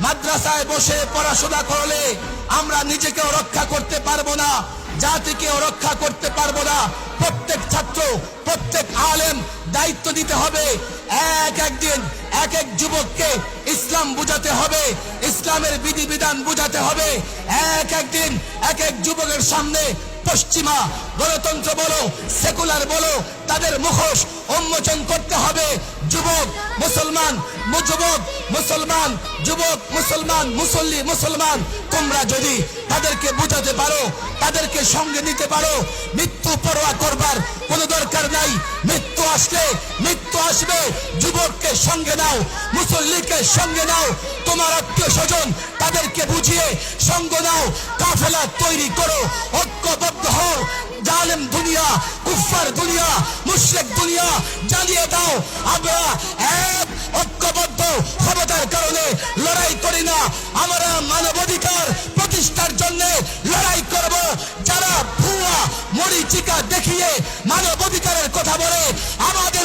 মাদ্রাসায় বসে পড়াশোনা করলে আমরা নিজেকেও রক্ষা করতে পারবো না, জাতিকেও রক্ষা করতে পারবো না। প্রত্যেক ছাত্র, প্রত্যেক আলেম দায়িত্ব দিতে হবে। একদিন এক যুবককে ইসলাম বুঝাতে হবে, ইসলামের বিধিবিধান বুঝাতে হবে। একদিন এক যুবকের সামনে পশ্চিমা গণতন্ত্র বলো, সেকুলার বলো, তাদের মুখোশ উন্মোচন করতে হবে। যুবক মুসলমান, যুবক মুসলমান, যুবক মুসলমান, মুসল্লি মুসলমান, তোমরা যদি তাদেরকে বুঝাতে পারো, তাদেরকে সঙ্গে নিতে পারো, মৃত্যু পরোয়া করবার কোনো দরকার নাই। মৃত্যু আসলে মৃত্যু আসবে, যুবককে সঙ্গে নাও, মুসল্লিকে সঙ্গে নাও, তোমার আত্মীয় স্বজন তাদেরকে বুঝিয়ে সঙ্গ নাও, কাফেলা তৈরি করো, ঐক্যবদ্ধ হও। জালেম দুনিয়া, কুফার দুনিয়া, মুশরিক দুনিয়া জ্বালিয়ে দাও। আমরা এক ঐক্যবদ্ধ ক্ষমতার কারণে লড়াই করি না, আমরা মানবাধিকার প্রতিষ্ঠার জন্য লড়াই করব। যারা ভুয়া মরিচিকা দেখিয়ে মানবাধিকারের কথা বলে আমাদের